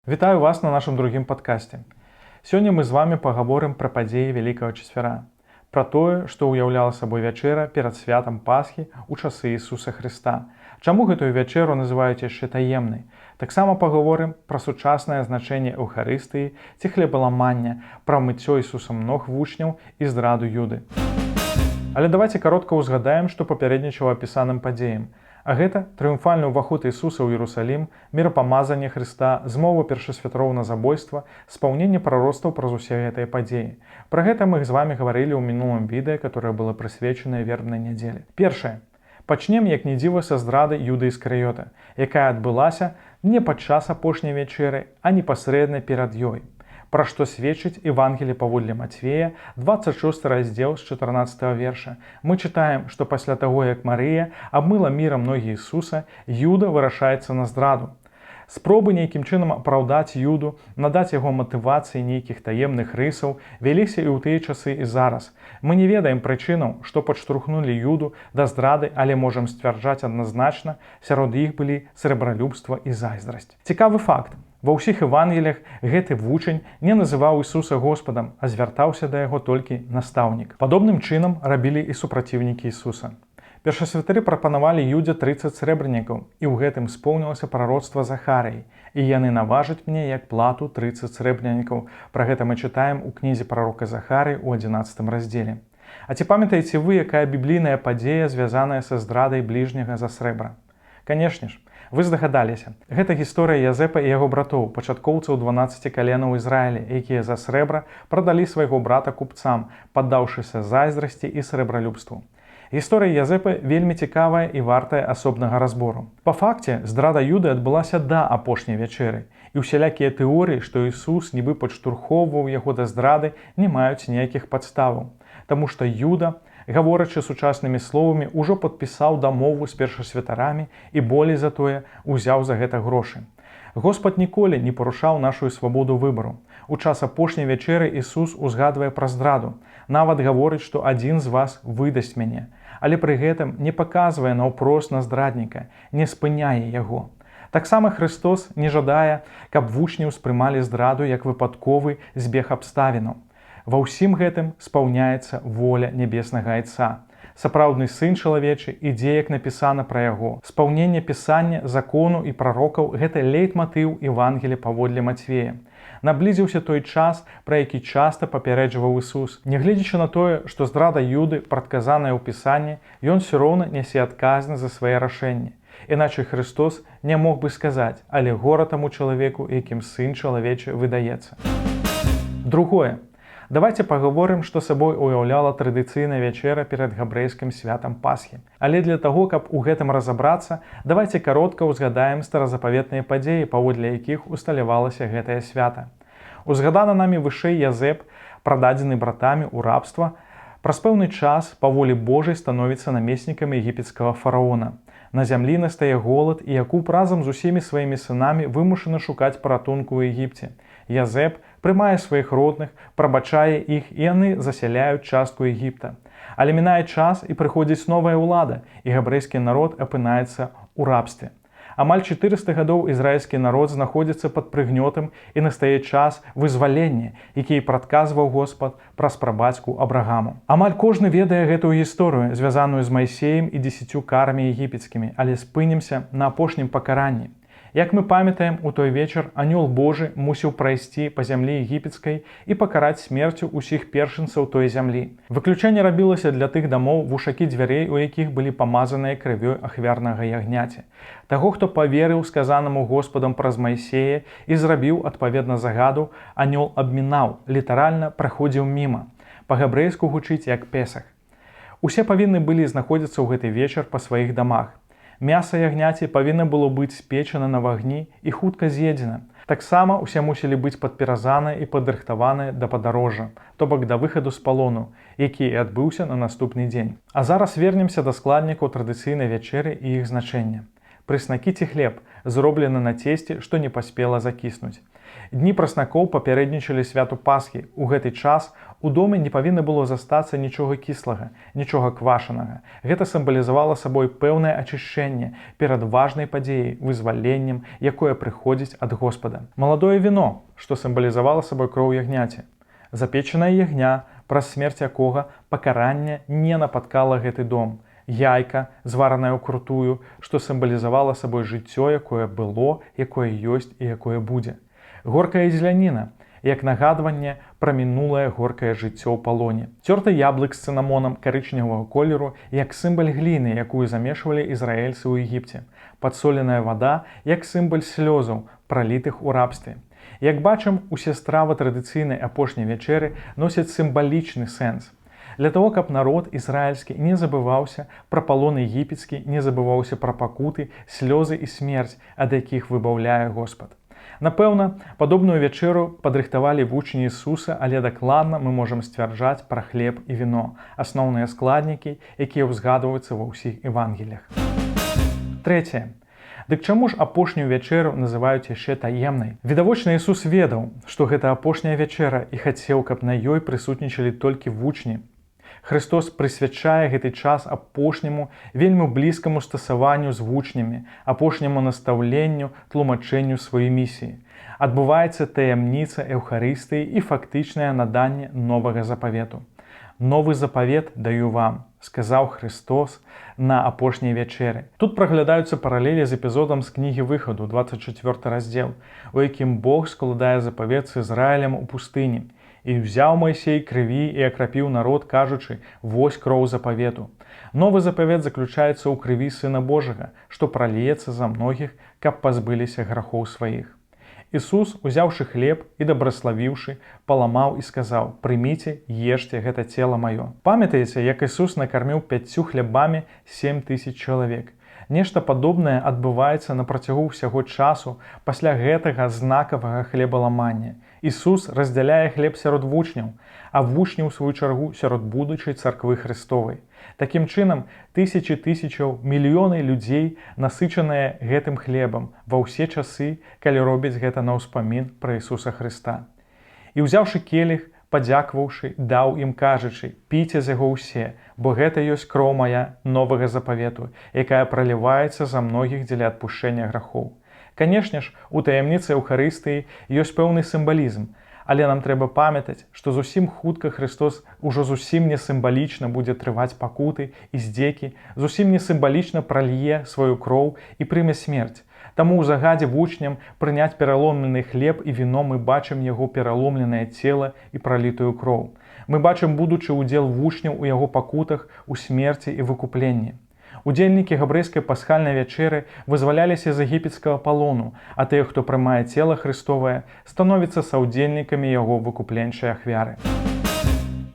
Вітаю вас на нашым другім падкасці. Сёння мы з вами пагаворым пра падзеі Вялікага Чацвяра, пра тое, што ўяўляла сабой вячэра перад святам Пасхі ў часы Ісуса Хрыста. Чаму гэтую вячэру называюць яшчэ таемнай? Таксама пагаворым пра сучаснае значэнне Эўхарыстыі ці хлебаламання, пра мыццё Ісусам ног вучняў і здраду Юды. Але давайте каротка ўзгадаем, што папярэднічала апісаным падзеям. А гэта трыумфальны ўваход Ісуса ў Іерусалім, мірапамазанне Хрыста, змова першасвятароў на забойства, спаўненне прароцтваў праз усе гэтыя падзеі. Пра гэта мы з вами гаварылі ў мінулым відэа, которое было прысвечанае вербнай нядзелі. Першае. Пачнем, як не дзіва, са здрады Юды Іскарыёта, якая адбылася не падчас апошняй вячэры, а непасрэдна перад ёй. Пра што сведчыць Евангелие паводле Матвея, 26 раздзел з 14 верша. Мы чытаем, што пасля таго, як Марыя абмыла мірам ногі Ісуса, Юда вырашаецца на здраду. Спробы нейкім чынам апраўдаць Юду, надаць яго матывацыі нейкіх таемных рысаў вяліся і ў тыя часы і зараз. Мы не ведаем прычынаў, што падштурхнулі Юду да здрады, але можам сцвярджаць адназначна, сярод іх былі срэбралюбства і зайздрасць. Цікавы факт. Ва ўсіх Евангеліях гэты вучань не называў Ісуса Господам, а звяртаўся да яго толькі настаўнік. Падобным чынам рабілі і супраціўнікі Ісуса. Першасвятары прапанавалі Юдзе 30 срэбранікаў, і ў гэтым споўнілася прароцтва Захарыі. І яны наважаць мне як плату 30 срэбранікаў. Пра гэта мы чытаем у кнізе прарока Захарыі ў 11 раздзеле. А ці памятаеце вы, якая біблійная падзея звязаная са здрадай бліжняга за срэбра? Канешне ж, вы здагадаліся. Гэта гісторыя Язэпа і яго братоў, пачаткоўцаў 12 каленаў Ізраіля, якія за срэбра прадалі свайго брата купцам, паддаўшыся зайздрасці і срэбралюбству. Гісторыя Язэпа вельмі цікавая і вартая асобнага разбору. Па факце, здрада Юды адбылася да апошняй вячэры, і ўсялякія тэорыі, што Ісус нібы падштурхоўваў яго да здрады, не маюць ніякіх падставаў. Таму што Юда, гаворачы сучаснымі словамі, ужо падпісаў дамову з першасвятарамі і болей за тое узяў за гэта грошы. Господ ніколі не парушаў нашу свабоду выбару. У час апошняй вячэры Ісус узгадвае пра здраду, нават гаворыць, што адзін з вас выдасць мяне, але пры гэтым не паказвае наўпрост на здрадніка, не спыняе яго. Таксама Христос не жадае, каб вучні ўспрымалі здраду як выпадковы збег абставінаў. Ва ўсім гэтым спаўняецца воля нябеснага Айца. Сапраўдны сын чалавечы ідзе, як напісана пра яго. Спаўненне пісання, закону і прарокаў – гэта лейтматыў Евангелія паводле Матвея. Наблізіўся той час, пра які часта папярэджваў Ісус. Нягледзячы на тое, што здрада Юды прадказаная ў пісанні, ён все роўна нясе адказнасць за свае рашэнні. Іначай Христос не мог бы сказаць, але гора таму чалавеку, якім сын чалавечы выдаецца. Другое. Давайте пагаворым, што сабой уяўляла традыцыйная вячэра перад габрэйскім святам Пасхі. Але для таго, каб у гэтым разабрацца, давайте каротка ўзгадаем старазапаветныя падзеі, паводле якіх усталявалася гэтае свята. Узгадана намі вышэй Язэп, прададзены братамі ў рабства, праз пэўны час па волі Божай становіцца намеснікам егіпецкага фараона. На зямлі настае голад, і Якуб разам з усімі сваімі сынамі вымушаны шукаць паратунку ў Егіпце. Язэп прымае сваіх родных, прабачае іх, і яны засяляюць частку Егіпта. Але мінае час, і прыходзіць новая ўлада, і габрэйскі народ апынаецца ў рабстве. Амаль 400 гадоў ізраільскі народ знаходзіцца пад прыгнётам, і настае час вызвалення, які прадказваў Господ праз прабацьку Абрагаму. Амаль кожны ведае гэтую гісторыю, звязаную з Майсеем і 10 карамі егіпецкімі, але спынімся на апошнім пакаранні. Як мы памятаем, у той вечар анёл Божы мусіў прайсці па зямлі егіпецкай і пакараць смерцю ўсіх першынцаў той зямлі. Выключэнне рабілася для тых дамоў, вушакі дзвярэй, у якіх былі памазаныя крывёй ахвярнага ягняці. Таго, хто паверыў сказанаму Господам праз Майсея і зрабіў адпаведна загаду, анёл абмінаў, літаральна праходзіў міма. Па-габрэйску гучыць як Песах. Усе павінны былі знаходзіцца ў гэты вечар па сваіх дамах. Мяса ягняці павінна было быць спечана на вагні і хутка з'едзена. Таксама усе мусілі быць падпіразаныя і падрыхтаваныя да падарожжа, то бок да выхаду з палону, які і адбыўся на наступны дзень. А зараз вернемся да складнікаў традыцыйнай вячэры і іх значэння. Прыснакі ці хлеб, зроблены на цесце, што не паспела закіснуць. Дні праснакоў папярэднічалі святу Пасхі. У гэты час у доме не павінна было застацца нічога кіслага, нічога квашанага. Гэта сімвалізавала сабой пэўнае ачышчэнне перад важнай падзеяй, вызваленнем, якое прыходзіць ад Господа. Маладое віно, што сімвалізавала сабой кроў ягняці. Запечаная ягня, праз смерць якога пакаранне не напаткала гэты дом. Яйка, звараная ўкрутую, што сімвалізавала сабой жыццё, якое было, якое ёсць і якое будзе. Горкая зеляніна, як нагадванне пра мінулае горкае жыццё ў палоне. Цёрты яблык з цынамонам карычневага колеру, як сімвал гліны, якую замешвалі ізраільцы ў Егіпце. Падсоленая вада, як сімвал слёзаў, пралітых у рабстве. Як бачым, усе стравы традыцыйнай апошняй вячэры носяць сімвалічны сэнс. Для того, каб народ ізраільскі не забываўся пра палон егіпецкі, не забываўся пра пакуты, слёзы і смерць, ад якіх выбаўляе Господ. Напэўна, падобную вячэру падрыхтавалі вучні Ісуса, але дакладна мы можам сцвярджаць пра хлеб і віно, асноўныя складнікі, якія ўзгадваюцца ва ўсіх евангеліях. Трэцяе. Дык чаму ж апошнюю вячэру называюць яшчэ таемнай? Відавочна, Ісус ведаў, што гэта апошняя вячэра і хацеў, каб на ёй прысутнічалі толькі вучні. Христос прысвячае гэты час апошняму, вельмі блізкаму стасаванню з вучнямі, апошняму настаўленню, тлумачэнню сваёй місіі. Адбываецца таямніца Эўхарыстыі і фактычнае наданне новага запавету. «Новы запавет даю вам», сказаў Христос на апошняй вячэры. Тут праглядаюцца паралелі з эпізодам з кнігі Выхаду, 24 раздзел, у якім Бог складае запавет з Ізраілем у пустыні. «І ўзяў Майсей крыві і акрапіў народ, кажучы, вось кроў запавету». Новы запавет заключаецца ў крыві Сына Божага, што праліецца за многіх, каб пазбыліся грахоў сваіх. Ісус, узяўшы хлеб і дабраславіўшы, паламаў і сказаў: «Прыміце, ешце, гэта цела маё». Памятаеце, як Ісус накарміў 5 хлебамі 7000 чалавек? Нешта падобнае адбываецца на працягу ўсяго часу пасля гэтага знакавага хлебаламання. Ісус раздзяляе хлеб сярод вучняў, а вучні ў сваю чаргу сярод будучай царквы Христовай. Такім чынам, тысячы тысячаў, мільёны людзей насычаныя гэтым хлебам ва ўсе часы, калі робяць гэта на ўспамін пра Ісуса Хрыста. І ўзяўшы келіх, падзякваўшы, даў ім, кажучы: «Піце з яго ўсе, бо гэта ёсць кроў мая новага запавету, якая праліваецца за многіх дзеля адпушчэння грахоў». Канешне ж, у таямніцы Эўхарыстыі ёсць пэўны сімвалізм, але нам трэба памятаць, што зусім хутка Христос ужо зусім не сімвалічна будзе трываць пакуты і здзекі, зусім не сімвалічна пралье сваю кроў і прыме смерць. Таму ў загадзе вучням прыняць пераломлены хлеб і віно мы бачым яго пераломленае цела і пралітую кроў. Мы бачым будучы ўдзел вучняў у яго пакутах, у смерці і выкупленні. Удзельнікі габрэйскай пасхальнай вячэры вызваляліся з егіпецкага палону, а тыя, хто прымае цела Христовае, становяцца саўдзельнікамі яго выкупленчай ахвяры.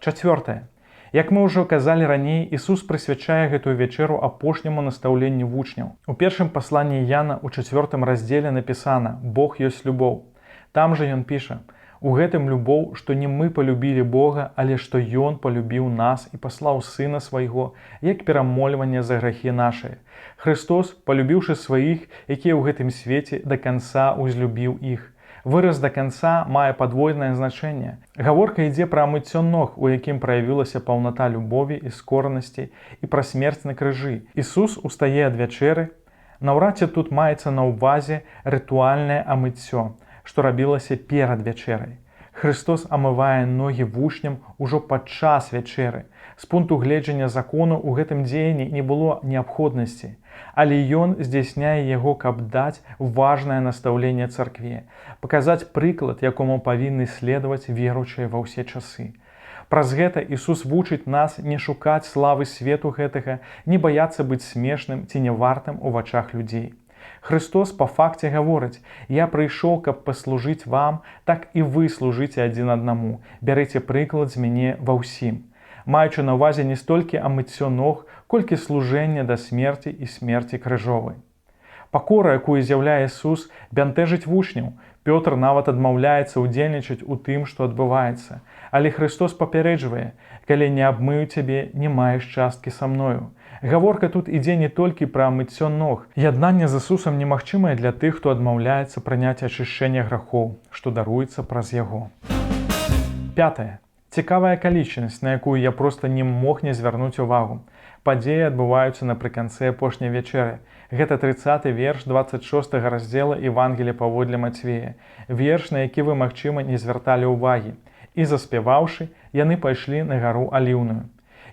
Чацвёртае. Як мы ўжо казалі раней, Ісус прысвячае гэтую вячэру апошняму настаўленню вучняў. У першым пасланні Яна у 4 раздзеле напісана: «Бог ёсць любоў». Там жа ён піша: «У гэтым любоў, што не мы палюбілі Бога, але што Ён палюбіў нас і паслаў Сына Свайго, як перамольванне за грахі нашыя. Христос, палюбіўшы сваіх, якія ў гэтым свеце, да канца узлюбіў іх». Выраз «да канца» мае падвойнае значэнне. Гаворка ідзе пра мыццё ног, у якім праявілася паўната любові і скоранасці, і пра смерць на крыжы. Ісус устае ад вячэры. Наўрад ці тут маецца на ўвазе рытуальнае амыццё, што рабілася перад вячэрай. Христос амывае ногі вучням ужо падчас вячэры. З пункту гледжання закону ў гэтым дзеянні не было неабходнасці, але ён здзяйсняе яго, каб даць важнае настаўленне царкве, паказаць прыклад, якому павінны следаваць веруючыя ва ўсе часы. Праз гэта Ісус вучыць нас не шукаць славы свету гэтага, не баяцца быць смешным ці нявартым у вачах людзей. Христос па факце гаворыць: «Я прыйшоў, каб паслужыць вам, так і вы служыце адзін аднаму. Бярыце прыклад з мяне ва ўсім». Маючы на ўвазе не столькі амыццё ног, колькі служэнне да смерці і смерці крыжовай. Пакора, якую з'яўляе Ісус, бянтэжыць вучняў. Пётр нават адмаўляецца ўдзельнічаць у тым, што адбываецца. Але Христос папярэджвае: «Калі не абмыю цябе, не маеш часткі са мною». Гаворка тут ідзе не толькі пра мыццё ног. Яднанне з Ісусам немагчымае для тых, хто адмаўляецца прыняць ачышчэнне грахоў, што даруецца праз яго. 5. Цікавая акалічнасць, на якую я проста не мог не звярнуць увагу. Падзеі адбываюцца напрыканцы апошняй вячэры. Гэта 30 верш 26 раздзела Евангелія паводле Мацвея. Верш, на які вы, магчыма, не звярталі ўвагі. І заспяваўшы, яны пайшлі на гару Аліўную.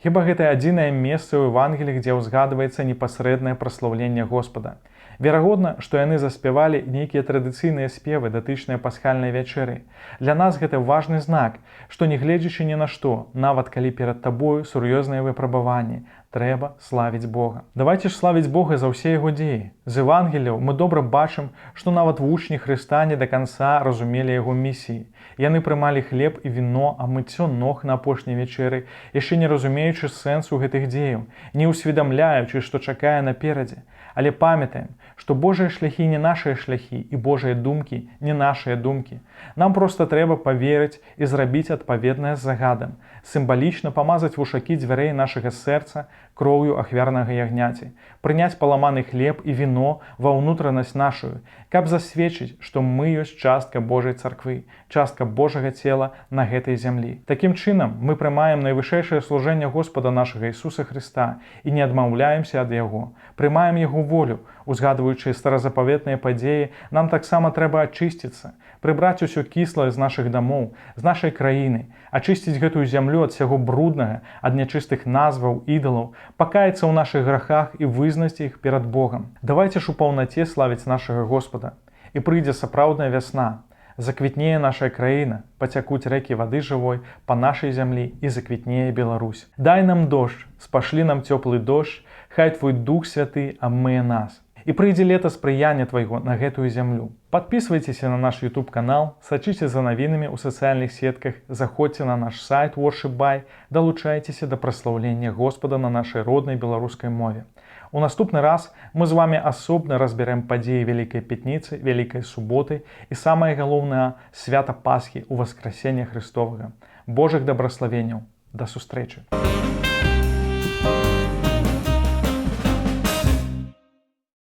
Хіба гэта адзінае месца ў Евангеліі, дзе ўзгадваецца непасрэднае праслаўленне Господа. Верагодна, што яны заспявалі нейкія традыцыйныя спевы, датычныя пасхальнай вячэры. Для нас гэта важны знак, што не гледзячы ні на што, нават калі перад табою сур'ёзныя выпрабаванні, трэба славіць Бога. Давайце ж славіць Бога за ўсе яго дзеі. З Евангеліяў мы добра бачым, што нават вучні Хрыста не да канца разумелі яго місіі. Яны прымалі хлеб і віно, а мыццё ног на апошняй вячэры, яшчэ не разумеючы сэнсу гэтых дзеяў, не ўсведамляючы, што чакае наперадзе. Але памятаем, што Божыя шляхі не нашыя шляхі і Божыя думкі не нашыя думкі. Нам проста трэба паверыць і зрабіць адпаведнае з загадам, сімвалічна памазаць вушакі дзвярэй нашага сэрца кроўю ахвярнага ягняці, прыняць паламаны хлеб і віно ва ўнутранасць нашую, каб засведчыць, што мы ёсць частка Божай царквы, частка Божага цела на гэтай зямлі. Такім чынам мы прымаем найвышэйшае служэнне Господа нашага Ісуса Хрыста і не адмаўляемся ад Яго, прымаем Яго волю. Узгадваючы старазапаветныя падзеі, нам таксама трэба ачысціцца, прыбраць усё кіслае з нашых дамоў, з нашай краіны, ачысціць гэтую зямлю ад усяго бруднага, ад нячыстых назваў, ідалаў, пакаяцца ў нашых грахах і вызнаць іх перад Богам. Давайце ж у паўнаце славіць нашага Господа. І прыйдзе сапраўдная вясна. Заквітнее наша краіна, пацякуць рэкі вады жывой па нашай зямлі і заквітнее Беларусь. Дай нам дождж, спашлі нам цёплы дождж, хай твой Дух Святы абмые нас. І прыйдзе лета спрыяння твайго на гэтую зямлю. Падпісвайцеся на наш YouTube канал, сачыце за навінамі ў сацыяльных сетках, заходзьце на наш сайт Worship.by, далучайцеся да праслаўлення Господа на нашай роднай беларускай мове. У наступны раз мы з вамі асобна разбярем падзеі Вялікай Пятніцы, Вялікай Суботы і самае галоўнае свята Пасхі ў Васкрасення Хрыстовага. Божых дабраславенняў. Да сустрэчы!